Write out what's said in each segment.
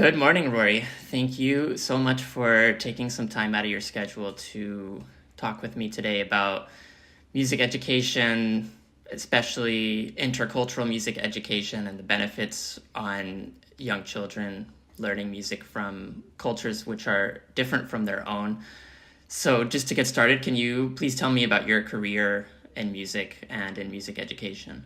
Good morning, Rory. Thank you so much for taking some time out of your schedule to talk with me today about music education, especially intercultural music education and the benefits on young children learning music from cultures which are different from their own. So, just to get started, can you please tell me about your career in music and in music education?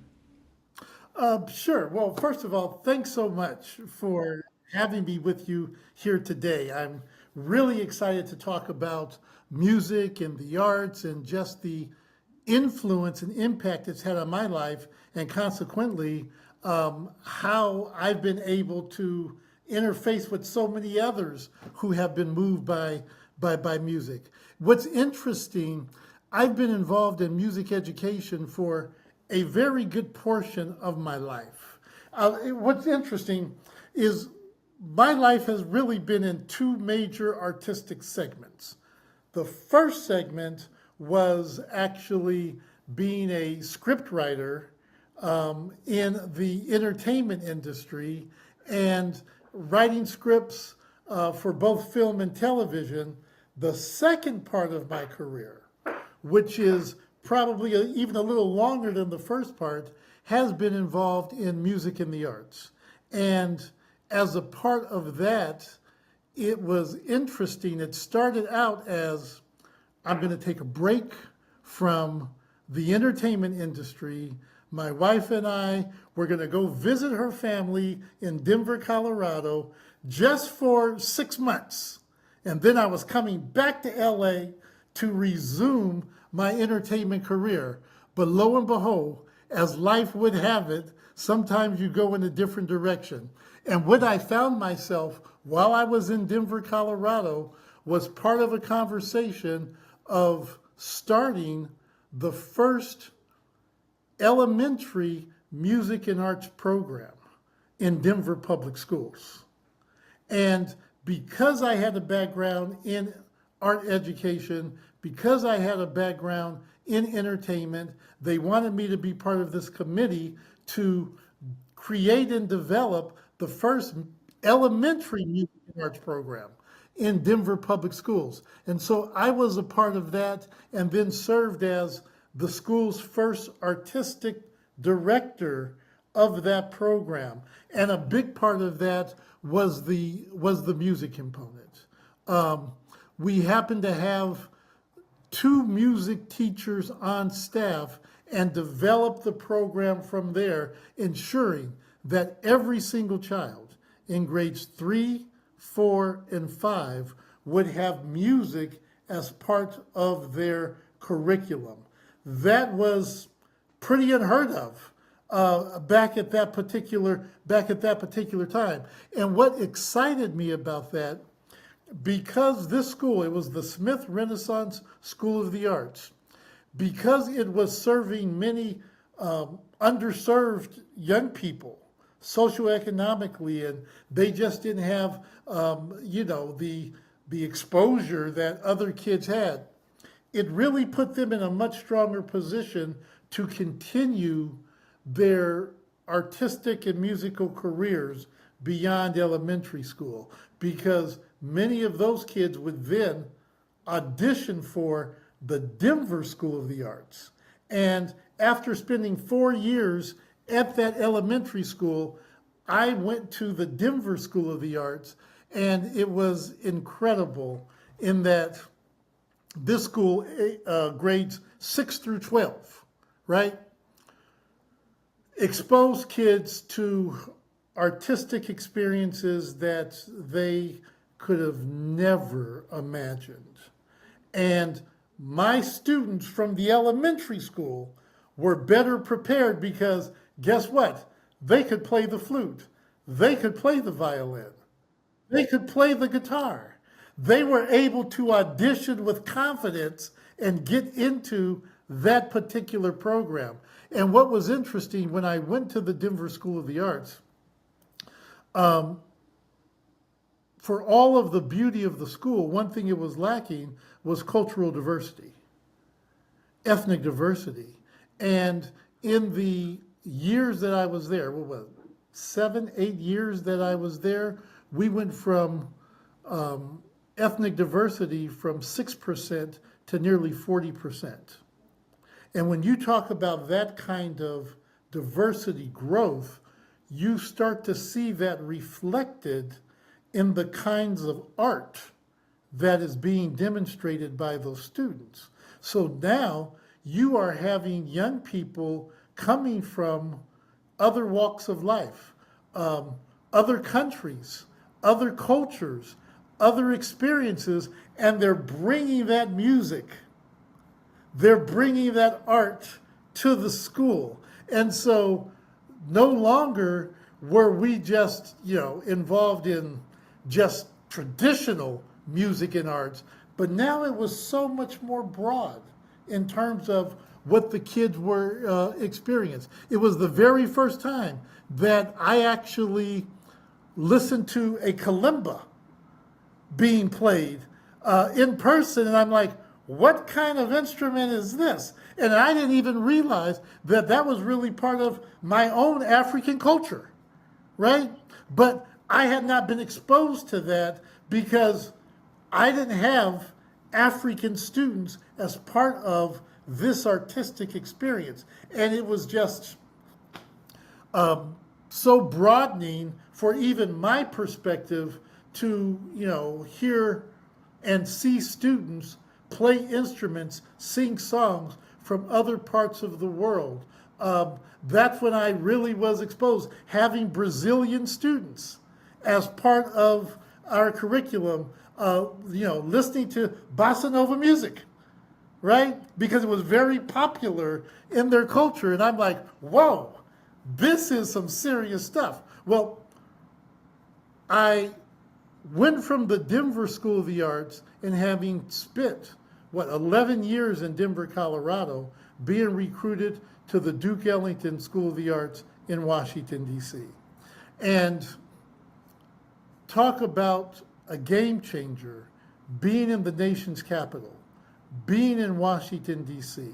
Sure. Well, first of all, thanks so much for having me with you here today. I'm really excited to talk about music and the arts and just the influence and impact it's had on my life, and consequently, how I've been able to interface with so many others who have been moved by music. What's interesting, I've been involved in music education for a very good portion of my life. What's interesting is my life has really been in two major artistic segments. The first segment was actually being a scriptwriter in the entertainment industry and writing scripts for both film and television. The second part of my career, which is probably even a little longer than the first part, has been involved in music and the arts. And as a part of that, it was interesting. It started out as I'm going to take a break from the entertainment industry. My wife and I were going to go visit her family in Denver, Colorado, just for 6 months. And then I was coming back to LA to resume my entertainment career. But lo and behold, as life would have it, sometimes you go in a different direction. And what I found myself while I was in Denver, Colorado, was part of a conversation of starting the first elementary music and arts program in Denver public schools. And because I had a background in art education, because I had a background in entertainment, they wanted me to be part of this committee to create and develop the first elementary music and arts program in Denver public schools. And so I was a part of that and then served as the school's first artistic director of that program. And a big part of that was the music component. We happened to have two music teachers on staff and developed the program from there, ensuring that every single child in grades 3, 4, and 5 would have music as part of their curriculum. That was pretty unheard of back at that particular time. And what excited me about that, because this school, it was the Smith Renaissance School of the Arts, because it was serving many underserved young people socioeconomically, and they just didn't have, the exposure that other kids had. It really put them in a much stronger position to continue their artistic and musical careers beyond elementary school, because many of those kids would then audition for the Denver School of the Arts. And after spending 4 years at that elementary school, I went to the Denver School of the Arts, and it was incredible in that this school, grades 6 through 12, right, exposed kids to artistic experiences that they could have never imagined. And my students from the elementary school were better prepared because guess what? They could play the flute, they could play the violin, they could play the guitar. They were able to audition with confidence and get into that particular program. And what was interesting, when I went to the Denver School of the Arts, for all of the beauty of the school, one thing it was lacking was cultural diversity, ethnic diversity. And in the years that I was there, what was it, 7, 8 years that I was there, we went from ethnic diversity from 6% to nearly 40%. And when you talk about that kind of diversity growth, you start to see that reflected in the kinds of art that is being demonstrated by those students. So now you are having young people coming from other walks of life, other countries, other cultures, other experiences, and they're bringing that music, they're bringing that art to the school. And so no longer were we just, involved in just traditional music and arts, but now it was so much more broad in terms of what the kids were experiencing. It was the very first time that I actually listened to a kalimba being played in person, and I'm like, what kind of instrument is this? And I didn't even realize that that was really part of my own African culture, right? But I had not been exposed to that because I didn't have African students as part of this artistic experience. And it was just so broadening for even my perspective to, hear and see students play instruments, sing songs from other parts of the world. That's when I really was exposed, having Brazilian students as part of our curriculum, listening to bossa nova music, right? Because it was very popular in their culture. And I'm like, whoa, this is some serious stuff. Well, I went from the Denver School of the Arts and having spent, 11 years in Denver, Colorado, being recruited to the Duke Ellington School of the Arts in Washington, D.C. And talk about a game changer, being in the nation's capital, being in Washington, D.C.,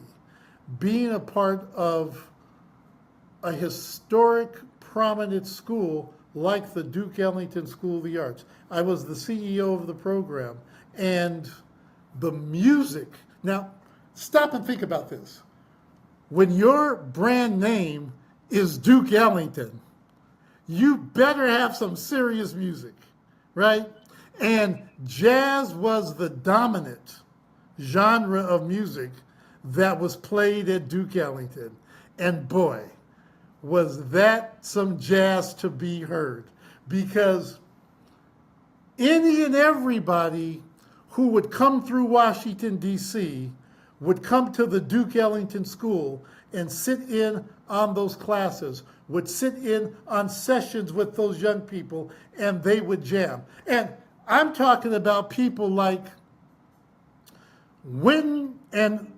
being a part of a historic, prominent school like the Duke Ellington School of the Arts. I was the CEO of the program, and the music. Now, stop and think about this. When your brand name is Duke Ellington, you better have some serious music, right? And jazz was the dominant genre of music that was played at Duke Ellington. And boy, was that some jazz to be heard, because any and everybody who would come through Washington, D.C. would come to the Duke Ellington School and sit in on those classes, would sit in on sessions with those young people, and they would jam. And I'm talking about people like Wynton and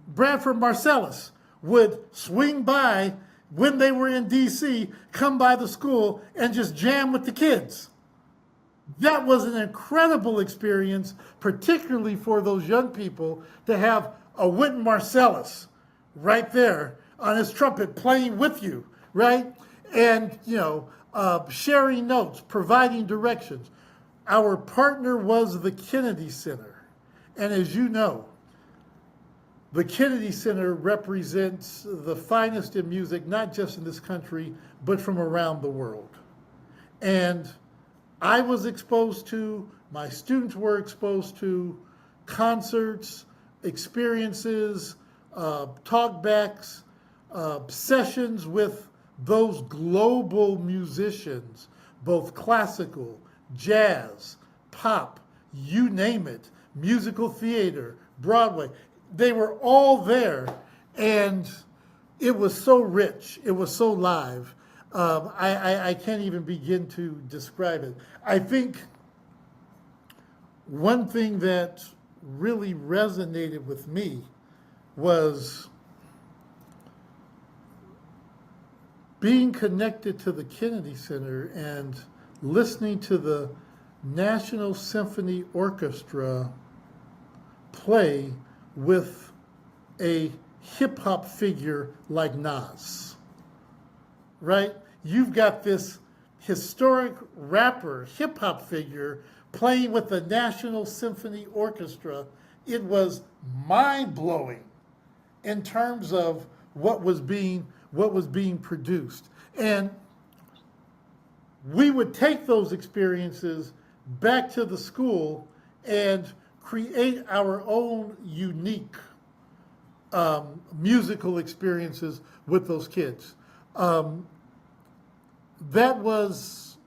Bradford Marsalis would swing by when they were in D.C., come by the school and just jam with the kids. That was an incredible experience, particularly for those young people, to have a Wynton Marsalis right there on his trumpet playing with you, right? And, sharing notes, providing directions. Our partner was the Kennedy Center. And as you know, the Kennedy Center represents the finest in music, not just in this country, but from around the world. And I was exposed to, my students were exposed to concerts, experiences, talkbacks, sessions with those global musicians, both classical, jazz, pop, you name it, musical theater, Broadway. They were all there, and it was so rich, it was so live. I can't even begin to describe it. I think one thing that really resonated with me was being connected to the Kennedy Center and listening to the National Symphony Orchestra play with a hip-hop figure like Nas, right? You've got this historic rapper, hip hop figure playing with the National Symphony Orchestra. It was mind blowing in terms of what was being produced. And we would take those experiences back to the school and create our own unique musical experiences with those kids. That was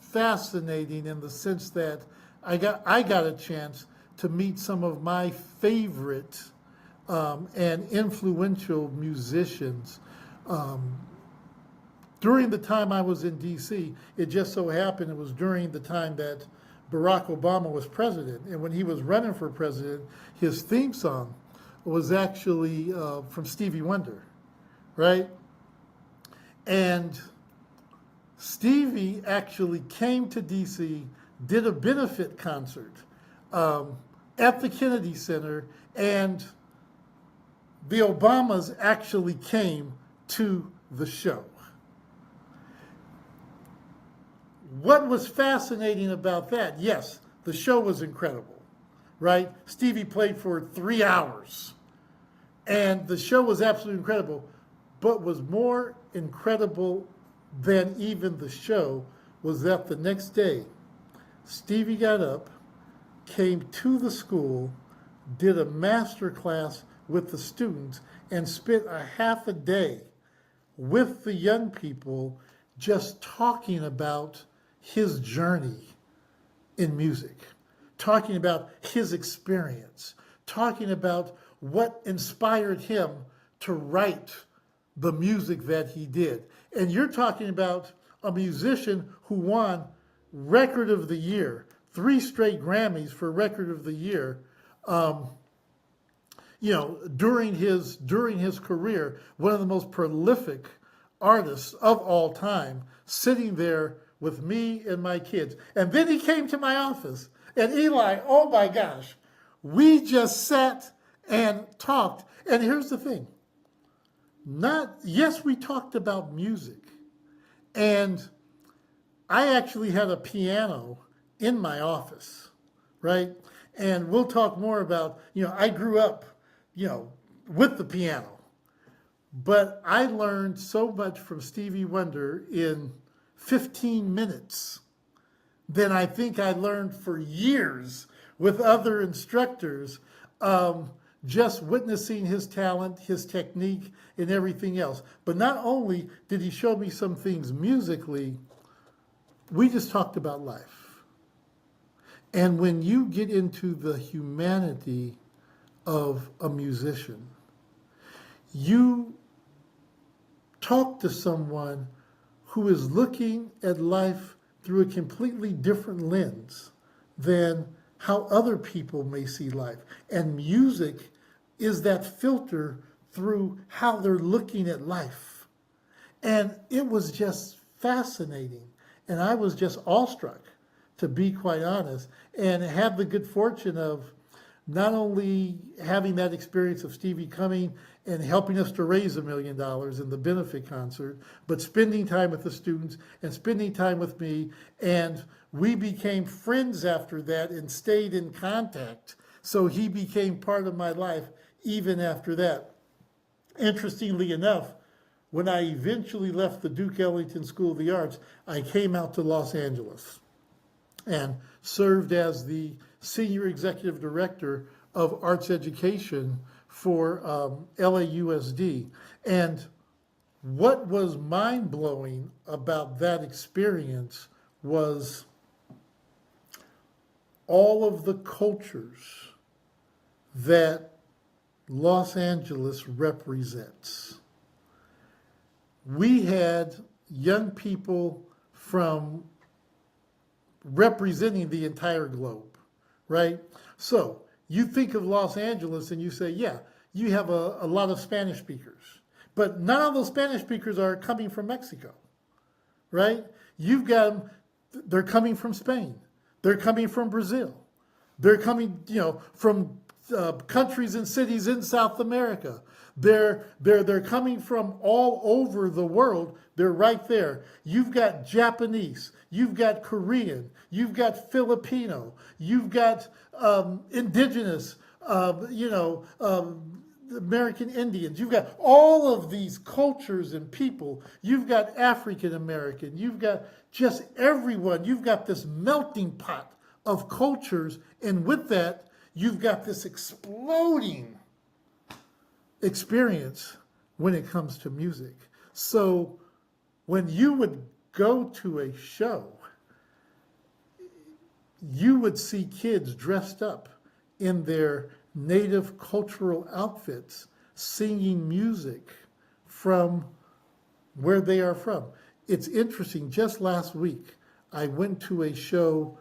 fascinating in the sense that I got a chance to meet some of my favorite and influential musicians. During the time I was in D.C., it just so happened it was during the time that Barack Obama was president. And when he was running for president, his theme song was actually from Stevie Wonder, right? And Stevie actually came to D.C., did a benefit concert at the Kennedy Center, and the Obamas actually came to the show. What was fascinating about that? Yes, the show was incredible, right? Stevie played for 3 hours, and the show was absolutely incredible. But was more incredible than even the show was that the next day, Stevie got up, came to the school, did a master class with the students, and spent a half a day with the young people just talking about his journey in music, talking about his experience, talking about what inspired him to write the music that he did. And you're talking about a musician who won Record of the Year, 3 straight Grammys for Record of the Year, during his career, one of the most prolific artists of all time, sitting there with me and my kids. And then he came to my office, and Eli, oh my gosh, we just sat and talked. And here's the thing. Yes, we talked about music. And I actually had a piano in my office, right? And we'll talk more about, I grew up, with the piano. But I learned so much from Stevie Wonder in 15 minutes than I think I learned for years with other instructors, just witnessing his talent, his technique, and everything else. But not only did he show me some things musically, we just talked about life. And when you get into the humanity of a musician, you talk to someone who is looking at life through a completely different lens than how other people may see life. And music is that filter through how they're looking at life. And it was just fascinating. And I was just awestruck, to be quite honest, and have the good fortune of not only having that experience of Stevie coming and helping us to raise $1 million in the benefit concert, but spending time with the students and spending time with me. And we became friends after that and stayed in contact. So he became part of my life even after that. Interestingly enough, when I eventually left the Duke Ellington School of the Arts, I came out to Los Angeles and served as the Senior Executive Director of Arts Education for LAUSD. And what was mind-blowing about that experience was all of the cultures that Los Angeles represents. We had young people from representing the entire globe, right? So you think of Los Angeles and you say, yeah, you have a lot of Spanish speakers, but none of those Spanish speakers are coming from Mexico, right? You've got them, they're coming from Spain. They're coming from Brazil. They're coming, from countries and cities in South America. They're coming from all over the world. They're right there. You've got Japanese, you've got Korean, you've got Filipino, you've got indigenous, American Indians. You've got all of these cultures and people. You've got African American. You've got just everyone. You've got this melting pot of cultures. And with that, you've got this exploding experience when it comes to music. So when you would go to a show, you would see kids dressed up in their native cultural outfits singing music from where they are from. It's interesting. Just last week, I went to a show,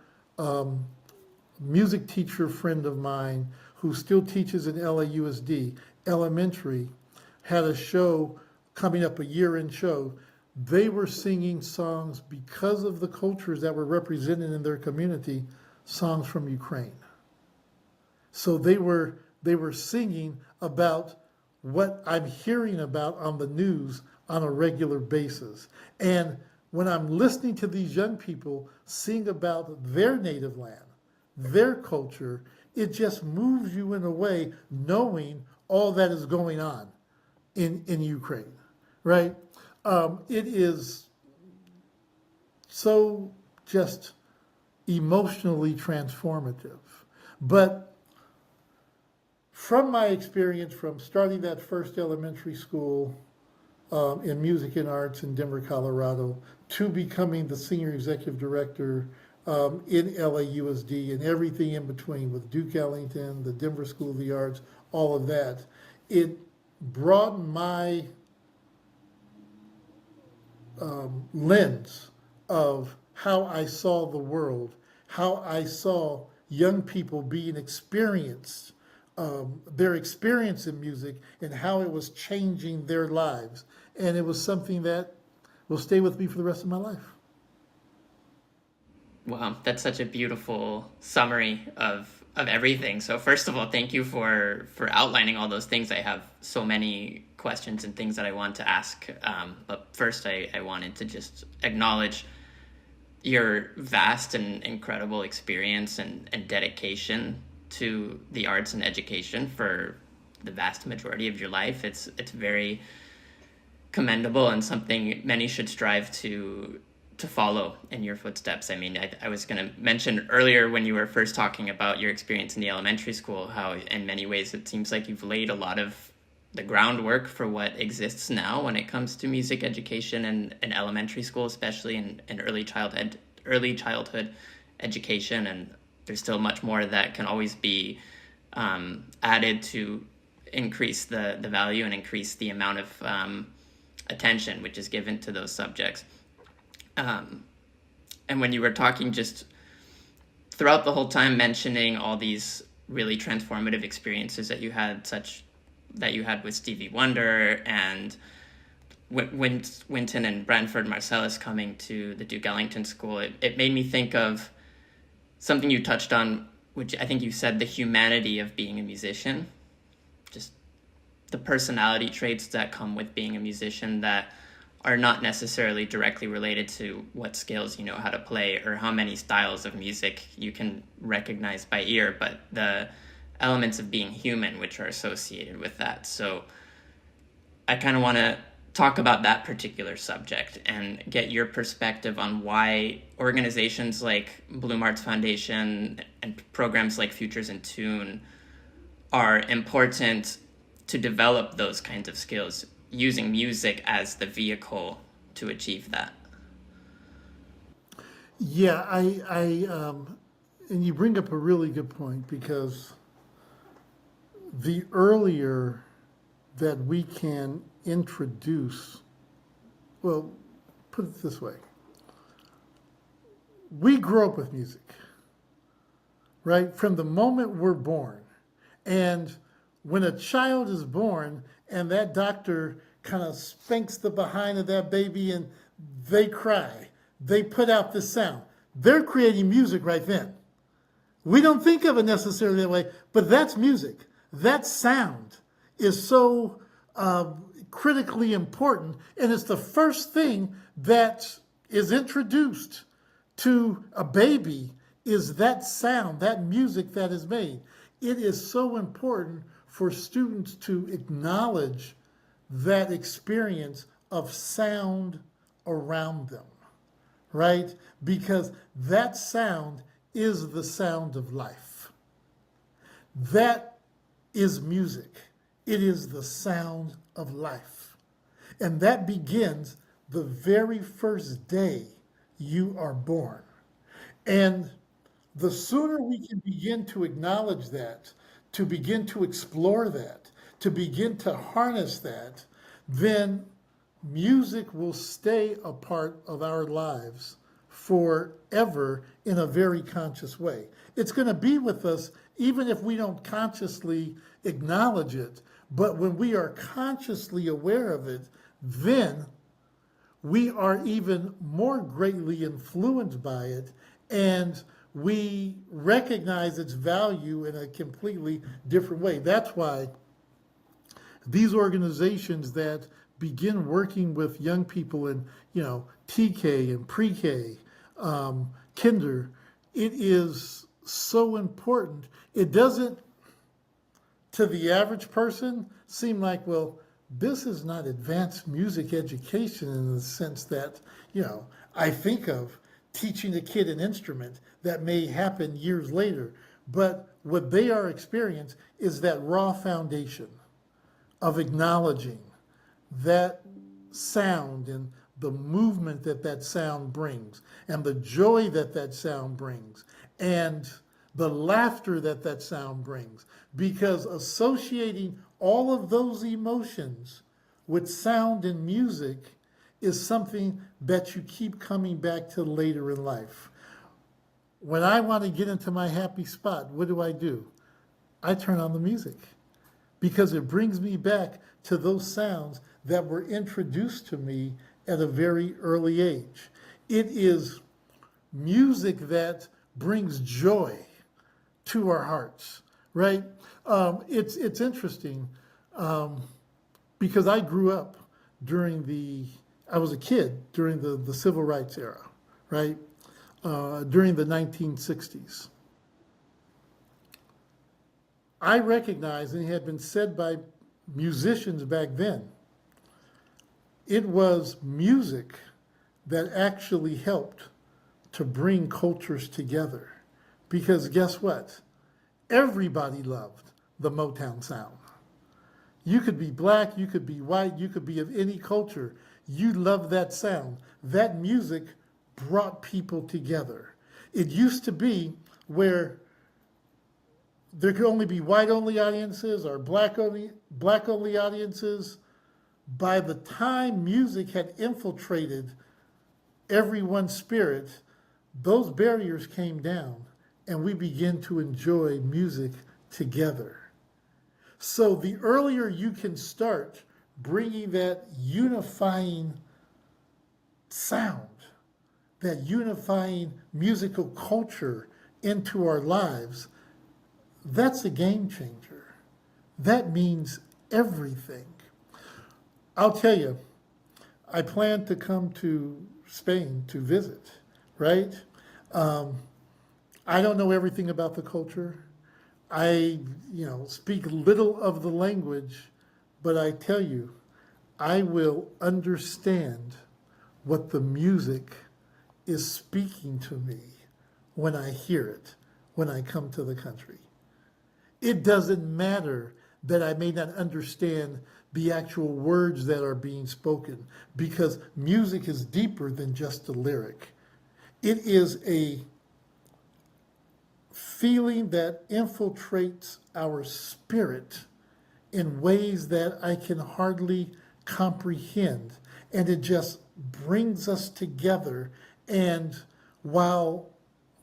music teacher friend of mine who still teaches in LAUSD, elementary, had a show coming up, a year-end show. They were singing songs because of the cultures that were represented in their community, songs from Ukraine. So they were singing about what I'm hearing about on the news on a regular basis. And when I'm listening to these young people sing about their native land, their culture, it just moves you in a way knowing all that is going on in Ukraine, right? It is so just emotionally transformative. But from my experience from starting that first elementary school in music and arts in Denver, Colorado, to becoming the senior executive director in LAUSD and everything in between with Duke Ellington, the Denver School of the Arts, all of that, it broadened my lens of how I saw the world, how I saw young people being experienced, their experience in music and how it was changing their lives. And it was something that will stay with me for the rest of my life. Wow, that's such a beautiful summary of everything. So first of all, thank you for outlining all those things. I have so many questions and things that I want to ask. But first, I wanted to just acknowledge your vast and incredible experience and dedication to the arts and education for the vast majority of your life. It's very commendable and something many should strive to follow in your footsteps. I mean, I was going to mention earlier when you were first talking about your experience in the elementary school, how in many ways it seems like you've laid a lot of the groundwork for what exists now when it comes to music education and elementary school, especially in early childhood education. And there's still much more that can always be added to increase the value and increase the amount of attention which is given to those subjects. And when you were talking just throughout the whole time mentioning all these really transformative experiences that you had with Stevie Wonder and Wynton and Branford Marsalis coming to the Duke Ellington School, it made me think of something you touched on, which I think you said, the humanity of being a musician, just the personality traits that come with being a musician that are not necessarily directly related to what scales you know how to play or how many styles of music you can recognize by ear, but the elements of being human which are associated with that. So I kind of want to talk about that particular subject and get your perspective on why organizations like Bloom Arts Foundation and programs like Futures in Tune are important to develop those kinds of skills, using music as the vehicle to achieve that. Yeah, and you bring up a really good point, because the earlier that we can introduce, well, put it this way. We grow up with music, right? From the moment we're born. And when a child is born and that doctor kind of spanks the behind of that baby and they cry, they put out the sound, they're creating music right then. We don't think of it necessarily that way, but that's music. That sound is so critically important, and it's the first thing that is introduced to a baby is that sound, that music that is made. It is so important for students to acknowledge that experience of sound around them, right? Because that sound is the sound of life. That is music. It is the sound of life. And that begins the very first day you are born. And the sooner we can begin to acknowledge that, to begin to explore that, to begin to harness that, then music will stay a part of our lives forever in a very conscious way. It's going to be with us even if we don't consciously acknowledge it. But when we are consciously aware of it, then we are even more greatly influenced by it, and we recognize its value in a completely different way. That's why these organizations that begin working with young people in, TK and pre-K, kinder, it is so important. It doesn't, to the average person, seem like, well, this is not advanced music education in the sense that, I think of teaching a kid an instrument that may happen years later. But what they are experiencing is that raw foundation of acknowledging that sound and the movement that that sound brings, and the joy that that sound brings, and the laughter that that sound brings. Because associating all of those emotions with sound and music is something that you keep coming back to later in life. When I want to get into my happy spot, what do? I turn on the music because it brings me back to those sounds that were introduced to me at a very early age. It is music that brings joy to our hearts, right? It's interesting because I grew up I was a kid during the civil rights era, right? During the 1960s. I recognize, and it had been said by musicians back then, it was music that actually helped to bring cultures together. Because guess what? Everybody loved the Motown sound. You could be black, you could be white, you could be of any culture. You loved that sound. That music brought people together. It used to be where there could only be white-only audiences or black-only audiences. By the time music had infiltrated everyone's spirit, those barriers came down and we began to enjoy music together. So the earlier you can start bringing that unifying sound, that unifying musical culture into our lives, that's a game changer. That means everything. I'll tell you, I plan to come to Spain to visit, right? I don't know everything about the culture. I, speak little of the language, but I tell you, I will understand what the music is speaking to me when I hear it, when I come to the country. It doesn't matter that I may not understand the actual words that are being spoken, because music is deeper than just a lyric. It is a feeling that infiltrates our spirit in ways that I can hardly comprehend. And it just brings us together. And while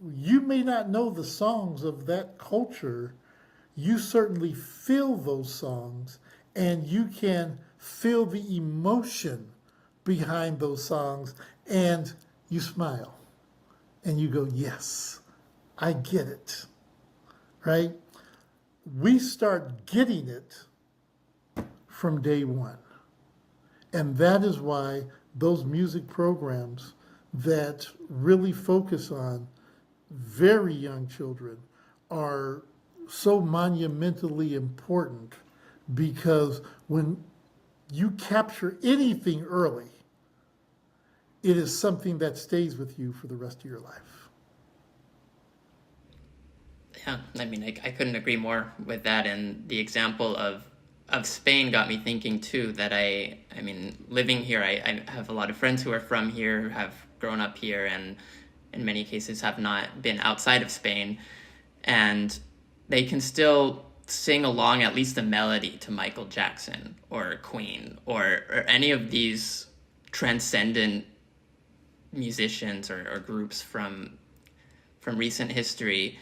you may not know the songs of that culture, you certainly feel those songs, and you can feel the emotion behind those songs, and you smile and you go, yes, I get it. right? We start getting it from day one. And that is why those music programs that really focus on very young children are so monumentally important, because when you capture anything early, it is something that stays with you for the rest of your life. Yeah, I mean, I couldn't agree more with that. And the example of Spain got me thinking too, that I mean, living here, I have a lot of friends who are from here, who have grown up here, and in many cases have not been outside of Spain. And they can still sing along at least a melody to Michael Jackson or Queen or any of these transcendent musicians or groups from recent history,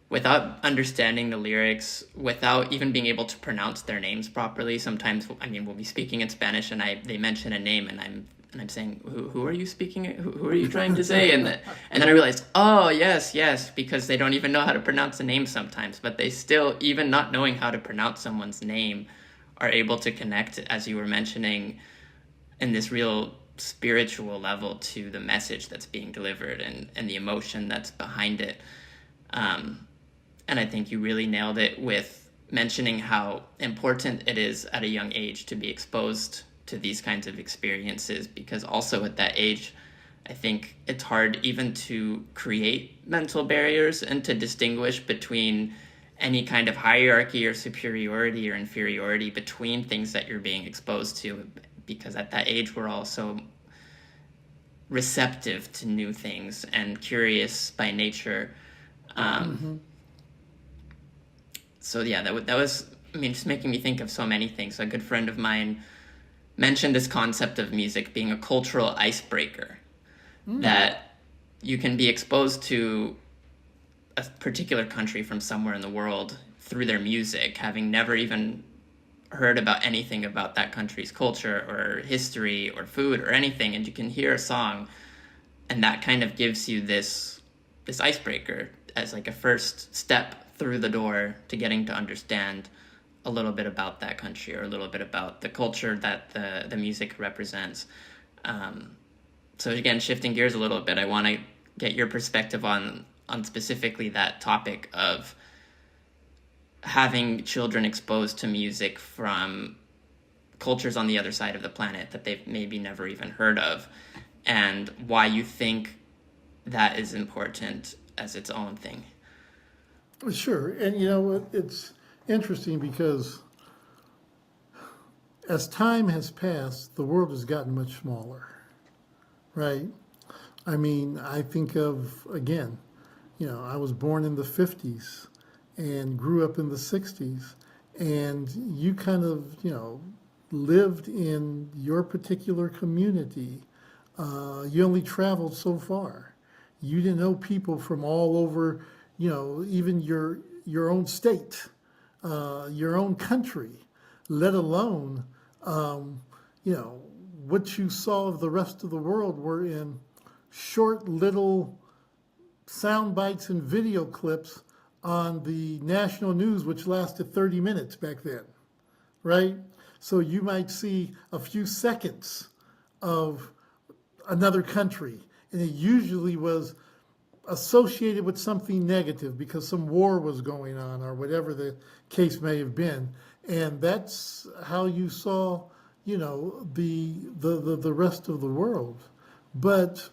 without understanding the lyrics, without even being able to pronounce their names properly. Sometimes, I mean, we'll be speaking in Spanish, and they mention a name, and I'm saying, who are you speaking? Who are you trying to say? And then I realized, oh yes, because they don't even know how to pronounce a name sometimes, but they still, even not knowing how to pronounce someone's name, are able to connect, as you were mentioning, in this real spiritual level to the message that's being delivered and the emotion that's behind it. And I think you really nailed it with mentioning how important it is at a young age to be exposed to these kinds of experiences, because also at that age, I think it's hard even to create mental barriers and to distinguish between any kind of hierarchy or superiority or inferiority between things that you're being exposed to, because at that age we're all so receptive to new things and curious by nature. So yeah, that was, I mean, just making me think of so many things. A good friend of mine mentioned this concept of music being a cultural icebreaker, that you can be exposed to a particular country from somewhere in the world through their music, having never even heard about anything about that country's culture or history or food or anything, and you can hear a song, and that kind of gives you this icebreaker as like a first step through the door to getting to understand a little bit about that country or a little bit about the culture that the music represents. So again, shifting gears a little bit, I want to get your perspective on specifically that topic of having children exposed to music from cultures on the other side of the planet that they've maybe never even heard of, and why you think that is important as its own thing. Sure. And you know, it's interesting because as time has passed, the world has gotten much smaller, right? I mean, I think of, again, you know, I was born in the 50s and grew up in the 60s, and you kind of, you know, lived in your particular community. You only traveled so far. You didn't know people from all over, you know, even your own state, your own country, let alone, you know, what you saw of the rest of the world were in short little sound bites and video clips on the national news, which lasted 30 minutes back then, right? So you might see a few seconds of another country, and it usually was associated with something negative because some war was going on or whatever the case may have been. And that's how you saw, you know, the rest of the world. But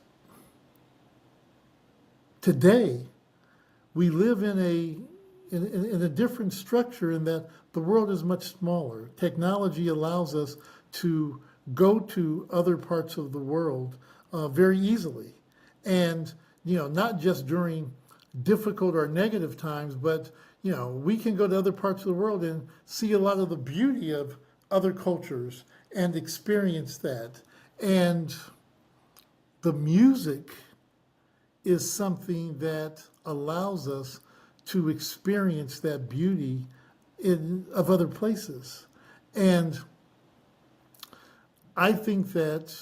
today, we live in a different structure in that the world is much smaller. Technology allows us to go to other parts of the world very easily. And, you know, not just during difficult or negative times, but, you know, we can go to other parts of the world and see a lot of the beauty of other cultures and experience that. And the music is something that allows us to experience that beauty of other places. And I think that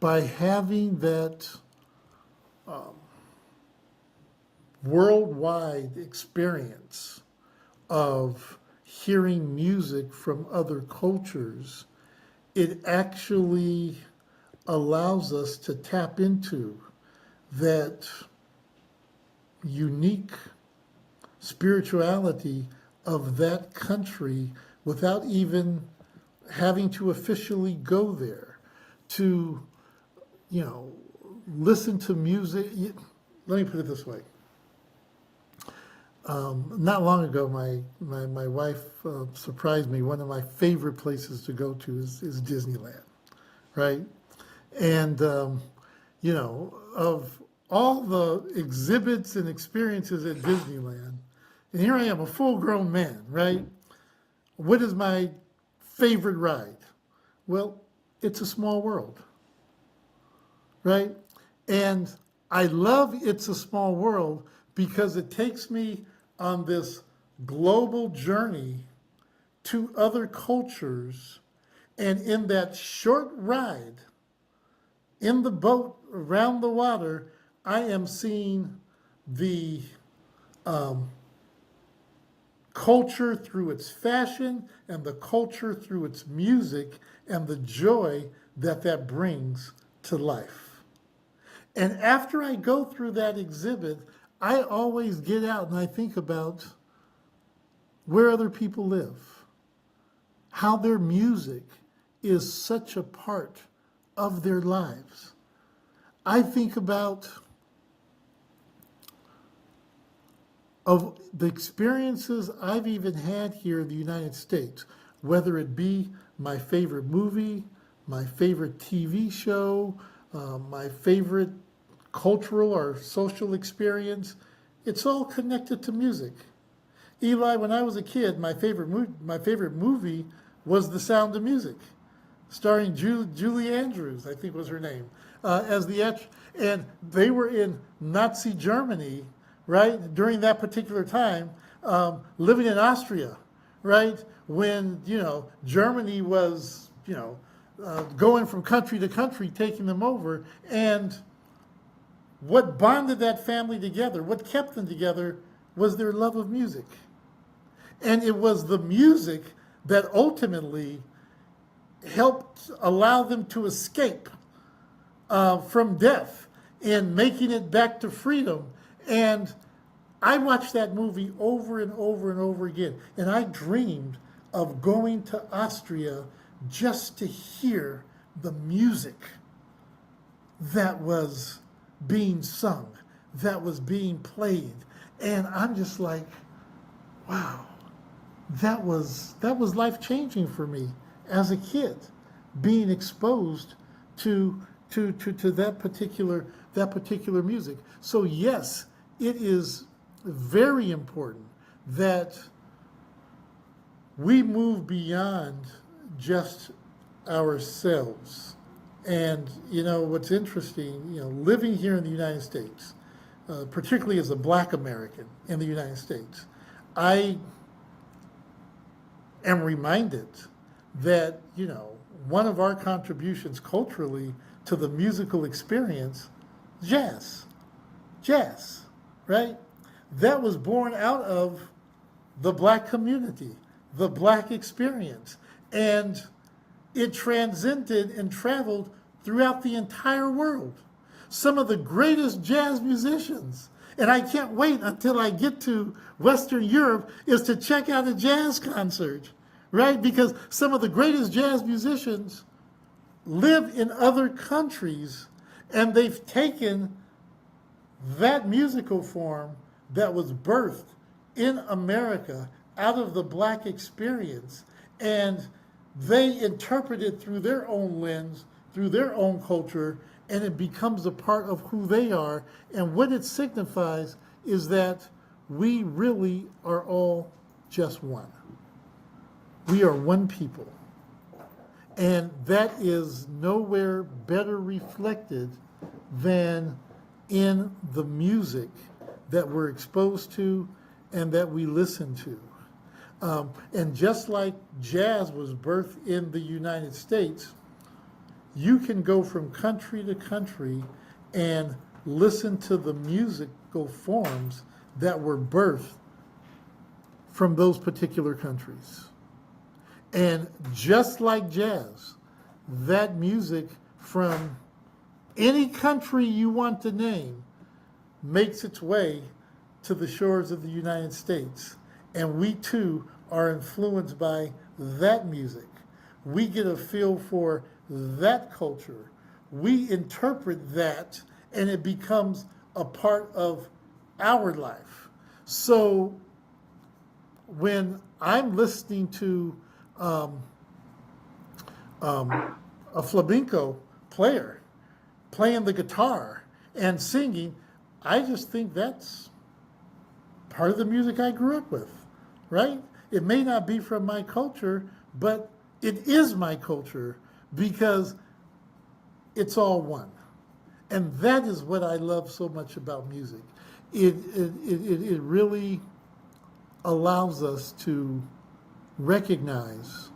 by having that worldwide experience of hearing music from other cultures, it actually allows us to tap into that unique spirituality of that country without even having to officially go there to, listen to music. Let me put it this way. Not long ago, my wife surprised me. One of my favorite places to go to is Disneyland, right? And, of all the exhibits and experiences at Disneyland, and here I am, a full-grown man, right? What is my favorite ride? Well, It's a Small World, right? And I love It's a Small World because it takes me on this global journey to other cultures. And in that short ride in the boat around the water, I am seeing the culture through its fashion and the culture through its music and the joy that brings to life. And after I go through that exhibit, I always get out and I think about where other people live, how their music is such a part of their lives. I think about of the experiences I've even had here in the United States, whether it be my favorite movie, my favorite TV show, my favorite cultural or social experience, it's all connected to music. Eli, when I was a kid, my favorite movie was The Sound of Music, starring Julie Andrews, I think was her name, as the actress. And they were in Nazi Germany, right, during that particular time, living in Austria, right, when, Germany was, going from country to country, taking them over. And what bonded that family together, what kept them together, was their love of music. And it was the music that ultimately helped allow them to escape from death and making it back to freedom. And I watched that movie over and over and over again. And I dreamed of going to Austria just to hear the music that was being sung, that was being played. And I'm just like, wow, that was life-changing for me as a kid, being exposed to that particular music. So yes, it is very important that we move beyond just ourselves. And what's interesting, living here in the United States, particularly as a Black American in the United States, I am reminded that one of our contributions culturally to the musical experience, jazz, right? That was born out of the Black community, the Black experience. And it transcended and traveled throughout the entire world. Some of the greatest jazz musicians, and I can't wait until I get to Western Europe, is to check out a jazz concert, right? Because some of the greatest jazz musicians live in other countries, and they've taken that musical form that was birthed in America out of the Black experience, and they interpret it through their own lens, through their own culture, and it becomes a part of who they are. And what it signifies is that we really are all just one. We are one people. And that is nowhere better reflected than in the music that we're exposed to and that we listen to. And just like jazz was birthed in the United States, you can go from country to country and listen to the musical forms that were birthed from those particular countries. And just like jazz, that music from any country you want to name makes its way to the shores of the United States. And we too are influenced by that music. We get a feel for that culture. We interpret that, and it becomes a part of our life. So when I'm listening to a flamenco player playing the guitar and singing, I just think that's part of the music I grew up with, right? It may not be from my culture, but it is my culture because it's all one. And that is what I love so much about music. It really allows us to recognize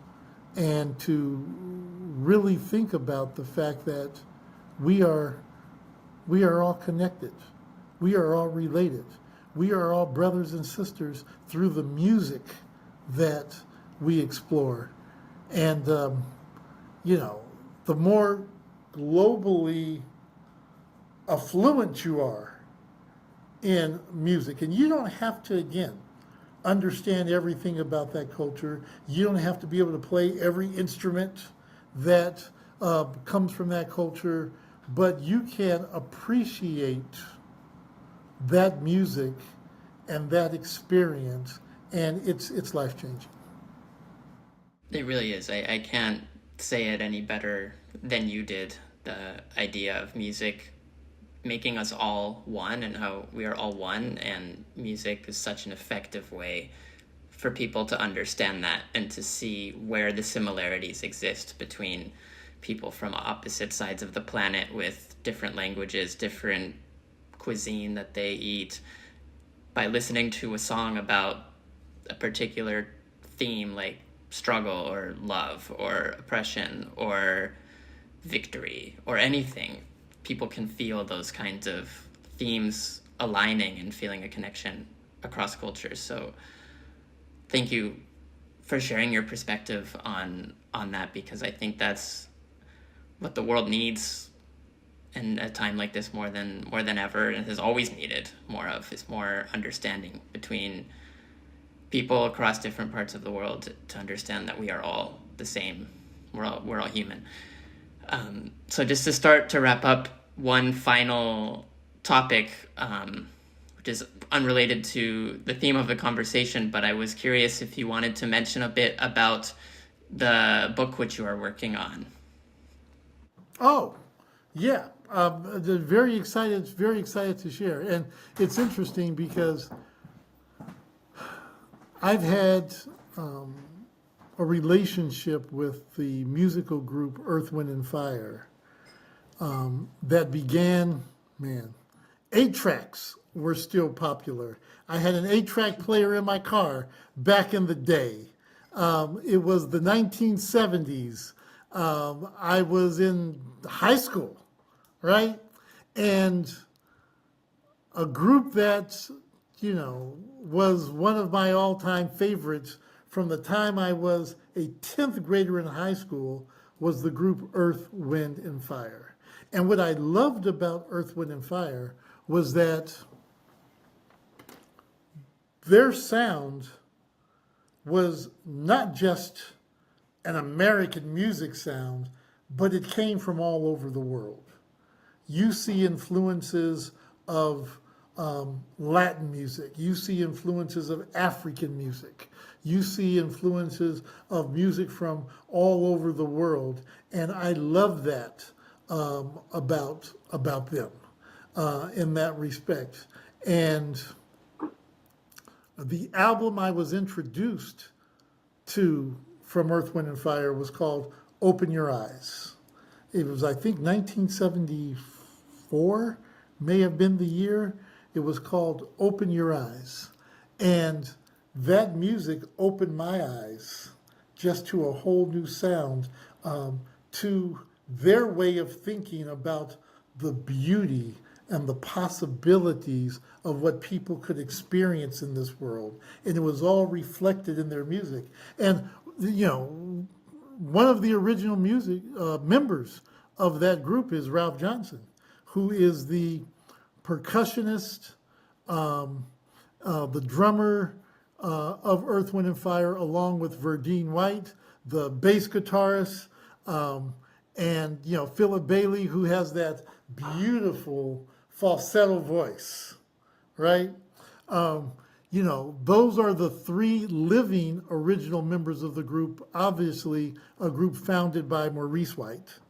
and to really think about the fact that we are all connected. We are all related. We are all brothers and sisters through the music that we explore. And, the more globally affluent you are in music, and you don't have to, again, understand everything about that culture. You don't have to be able to play every instrument that comes from that culture, but you can appreciate that music and that experience, and it's life-changing. It really is. I can't say it any better than you did. The idea of music making us all one and how we are all one, and music is such an effective way for people to understand that and to see where the similarities exist between people from opposite sides of the planet with different languages, different cuisine that they eat. By listening to a song about a particular theme like struggle or love or oppression or victory or anything, people can feel those kinds of themes aligning and feeling a connection across cultures. So thank you for sharing your perspective on that, because I think that's what the world needs in a time like this more than ever, and has always needed more of, is more understanding between people across different parts of the world to understand that we are all the same. We're all human. So just to wrap up, one final topic, which is unrelated to the theme of the conversation, but I was curious if you wanted to mention a bit about the book which you are working on. Oh, yeah. Very excited to share. And it's interesting because I've had a relationship with the musical group Earth, Wind, and Fire that began, 8-tracks were still popular. I had an 8-track player in my car back in the day. It was the 1970s. I was in high school, right? And a group that, was one of my all-time favorites from the time I was a 10th grader in high school was the group Earth, Wind, and Fire. And what I loved about Earth, Wind, and Fire was that their sound was not just an American music sound, but it came from all over the world. You see influences of Latin music. You see influences of African music. You see influences of music from all over the world. And I love that about them in that respect. And the album I was introduced to from Earth, Wind, and Fire was called Open Your Eyes. It was, I think, 1974 may have been the year. It was called Open Your Eyes. And that music opened my eyes just to a whole new sound, to their way of thinking about the beauty and the possibilities of what people could experience in this world. And it was all reflected in their music. And, one of the original music members of that group is Ralph Johnson, who is the percussionist, the drummer of Earth, Wind, and Fire, along with Verdine White, the bass guitarist, and Philip Bailey, who has that beautiful falsetto voice, right? Those are the three living original members of the group. Obviously, a group founded by Maurice White,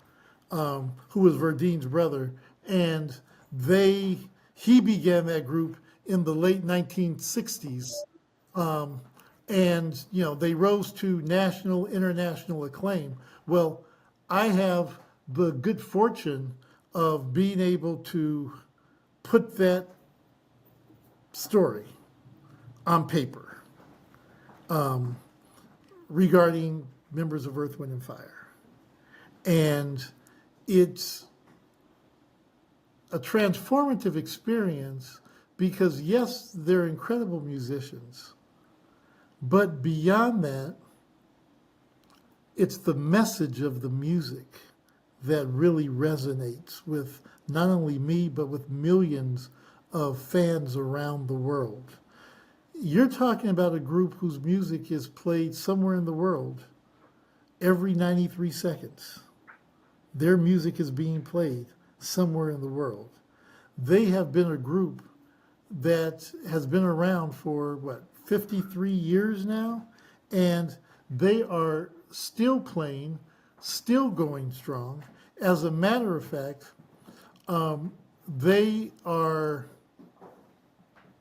who was Verdine's brother, and he began that group in the late 1960s, and they rose to national, international acclaim. Well, I have the good fortune of being able to put that story on paper regarding members of Earth, Wind, and Fire. And it's a transformative experience because, yes, they're incredible musicians, but beyond that, it's the message of the music that really resonates with not only me, but with millions of fans around the world. You're talking about a group whose music is played somewhere in the world every 93 seconds. Their music is being played somewhere in the world. They have been a group that has been around for, 53 years now? And they are still playing, still going strong. As a matter of fact, they are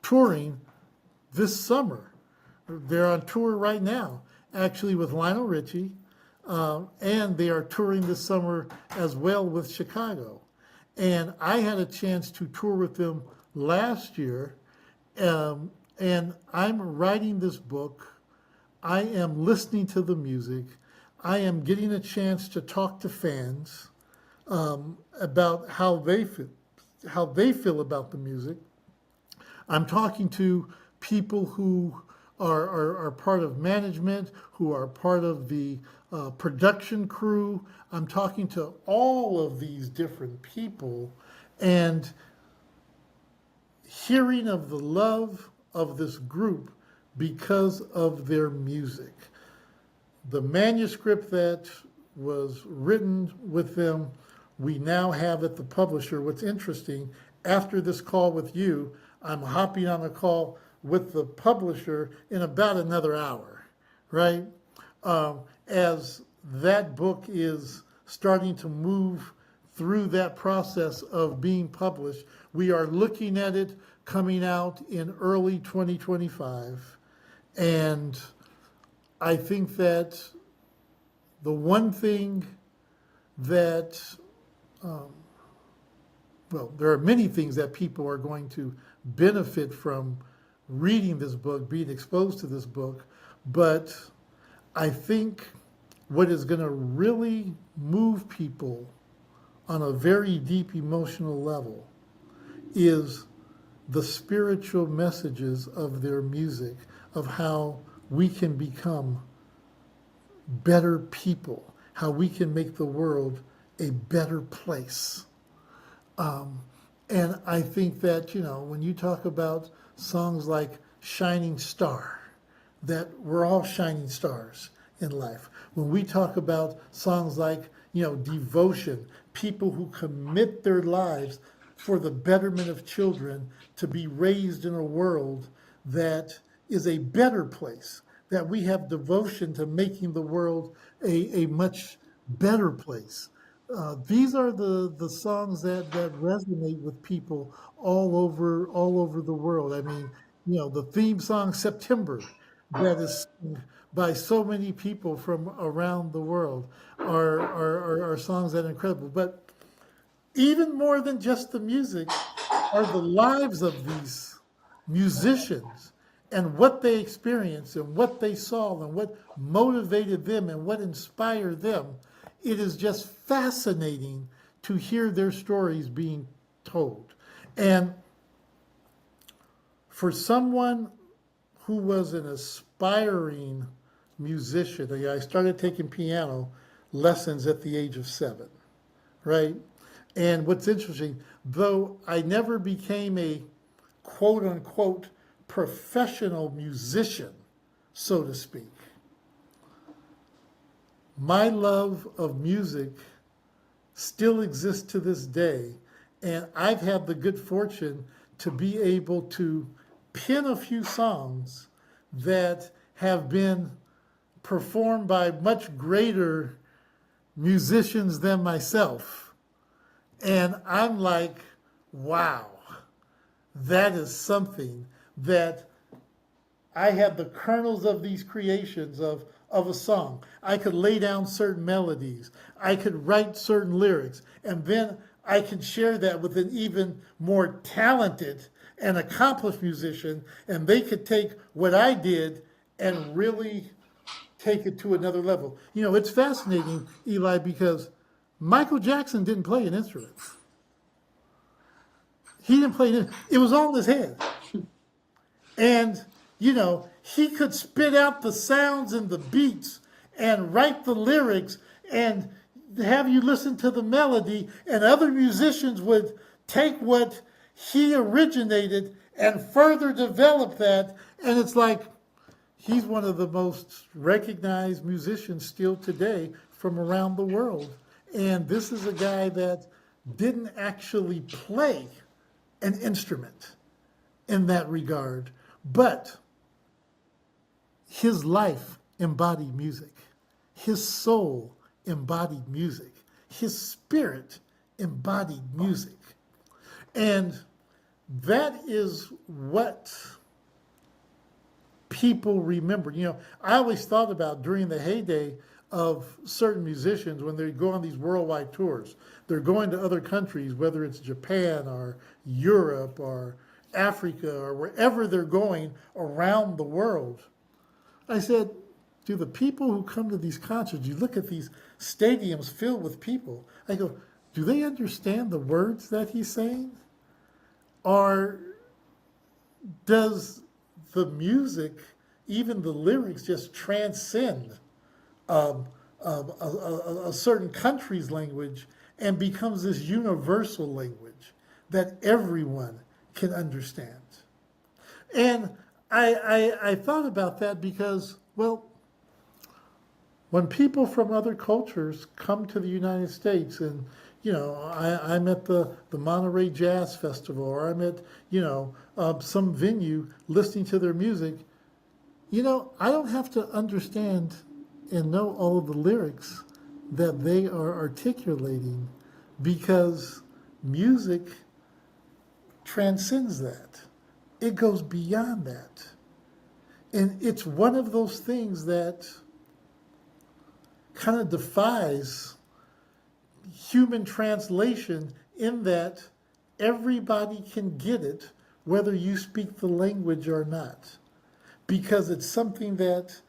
touring this summer. They're on tour right now, actually with Lionel Richie, and they are touring this summer as well with Chicago. And I had a chance to tour with them last year, and I'm writing this book. I am listening to the music. I am getting a chance to talk to fans about how they feel about the music. I'm talking to people who are part of management, who are part of the production crew. I'm talking to all of these different people and hearing of the love of this group because of their music. The manuscript that was written with them, we now have at the publisher. What's interesting, after this call with you, I'm hopping on a call with the publisher in about another hour, right? As that book is starting to move through that process of being published, we are looking at it coming out in early 2025. And I think that the one thing that, there are many things that people are going to benefit from reading this book, being exposed to this book, but I think what is going to really move people on a very deep emotional level is the spiritual messages of their music, of how we can become better people, how we can make the world a better place. And I think that, when you talk about songs like Shining Star, that we're all shining stars in life. When we talk about songs like, Devotion, people who commit their lives for the betterment of children to be raised in a world that is a better place, that we have devotion to making the world a much better place. These are the songs that resonate with people all over the world. I mean, the theme song September that is sung by so many people from around the world are songs that are incredible. But even more than just the music are the lives of these musicians and what they experienced and what they saw and what motivated them and what inspired them. It is just fascinating to hear their stories being told. And for someone who was an aspiring musician, I started taking piano lessons at the age of 7, right? And what's interesting, though I never became a quote unquote professional musician, so to speak, my love of music still exists to this day. And I've had the good fortune to be able to pen a few songs that have been performed by much greater musicians than myself. And I'm like, wow, that is something that I had the kernels of these creations of a song. I could lay down certain melodies. I could write certain lyrics. And then I could share that with an even more talented and accomplished musician. And they could take what I did and really take it to another level. You know, it's fascinating, Eli, because Michael Jackson didn't play an instrument. He didn't play it. It was all in his head. And, you know, he could spit out the sounds and the beats and write the lyrics and have you listen to the melody, and other musicians would take what he originated and further develop that. And it's like, he's one of the most recognized musicians still today from around the world. And this is a guy that didn't actually play an instrument in that regard, but his life embodied music. His soul embodied music. His spirit embodied music. And that is what people remember. You know, I always thought about during the heyday of certain musicians when they go on these worldwide tours. They're going to other countries, whether it's Japan or Europe or Africa or wherever they're going around the world. I said, do the people who come to these concerts, you look at these stadiums filled with people, I go, do they understand the words that he's saying? Or does the music, even the lyrics, just transcend a certain country's language and becomes this universal language that everyone can understand? And I thought about that because, well, when people from other cultures come to the United States, and you know, I'm at the Monterey Jazz Festival, or I'm at, you know, some venue listening to their music, you know, I don't have to understand and know all of the lyrics that they are articulating, because music transcends that. It goes beyond that. And it's one of those things that kind of defies human translation, in that everybody can get it whether you speak the language or not, because it's something that,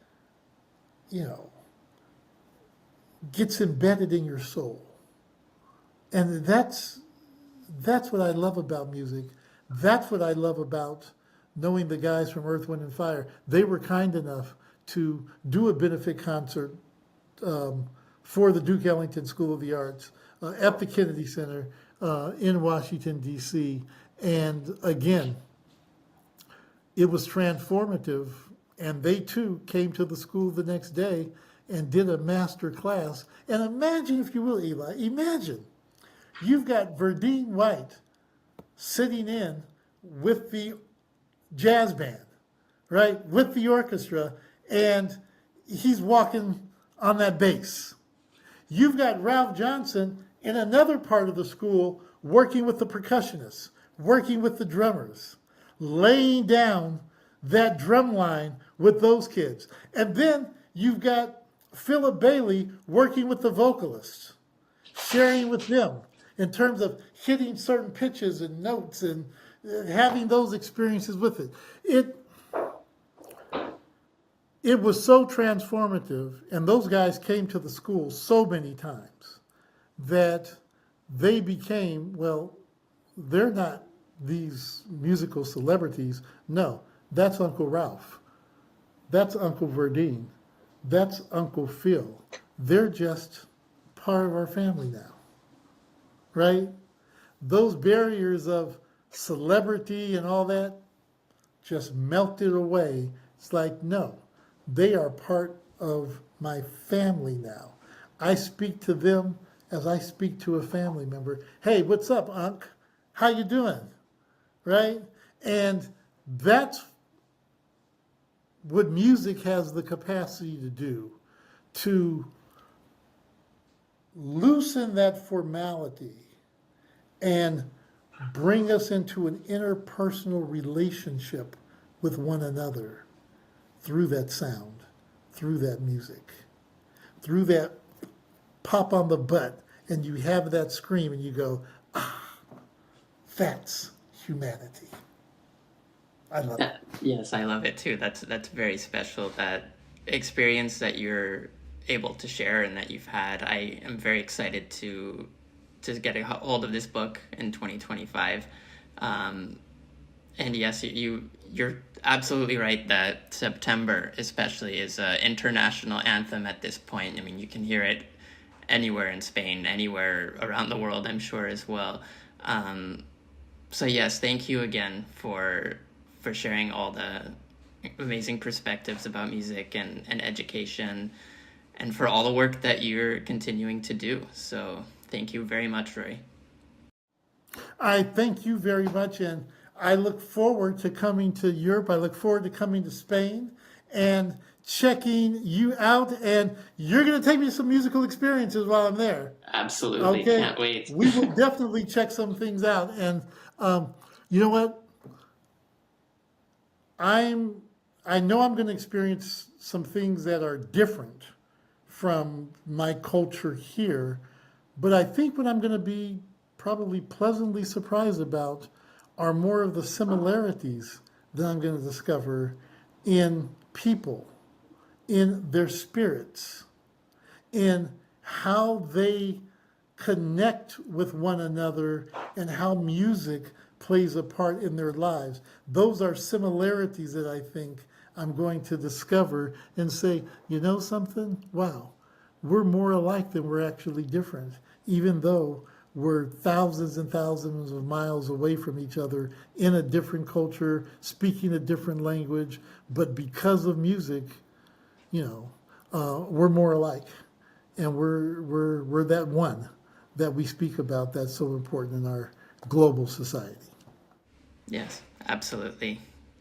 you know, gets embedded in your soul. And that's what I love about music. That's what I love about knowing the guys from Earth, Wind, and Fire. They were kind enough to do a benefit concert for the Duke Ellington School of the Arts at the Kennedy Center in Washington, D.C. And again, it was transformative. And they too came to the school the next day and did a master class. And imagine, if you will, Eli, imagine you've got Verdine White sitting in with the jazz band, right, with the orchestra, and he's walking on that bass. You've got Ralph Johnson in another part of the school working with the percussionists, working with the drummers, laying down that drum line with those kids. And then you've got Philip Bailey working with the vocalists, sharing with them in terms of hitting certain pitches and notes and having those experiences with it. It was so transformative, and those guys came to the school so many times that they became, well, they're not these musical celebrities. No, that's Uncle Ralph. That's Uncle Verdine. That's Uncle Phil. They're just part of our family now, right? Those barriers of celebrity and all that just melted away. It's like, no, they are part of my family now. I speak to them as I speak to a family member. Hey, what's up, Unc? How you doing? Right? And that's what music has the capacity to do, to loosen that formality and bring us into an interpersonal relationship with one another through that sound, through that music, through that pop on the butt, and you have that scream and you go, ah, that's humanity. I love it. Yes, I love it too. That's very special, that experience that you're able to share and that you've had. I am very excited to get a hold of this book in 2025. And yes, you're absolutely right that September especially is an international anthem at this point. I mean, you can hear it anywhere in Spain, anywhere around the world, I'm sure as well. So yes, thank you again for sharing all the amazing perspectives about music and education, and for all the work that you're continuing to do. So thank you very much, Rory. I thank you very much, and I look forward to coming to Europe. I look forward to coming to Spain and checking you out, and you're going to take me to some musical experiences while I'm there. Absolutely. Okay? Can't wait. We will definitely check some things out. And you know what? I know I'm going to experience some things that are different from my culture here, but I think what I'm going to be probably pleasantly surprised about are more of the similarities that I'm going to discover in people, in their spirits, in how they connect with one another, and how music plays a part in their lives. Those are similarities that I think I'm going to discover and say, you know something? Wow, we're more alike than we're actually different, even though we're thousands and thousands of miles away from each other in a different culture, speaking a different language. But because of music, we're more alike, and we're that one that we speak about that's so important in our global society. Yes, absolutely.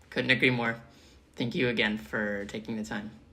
Couldn't agree more. Thank you again for taking the time.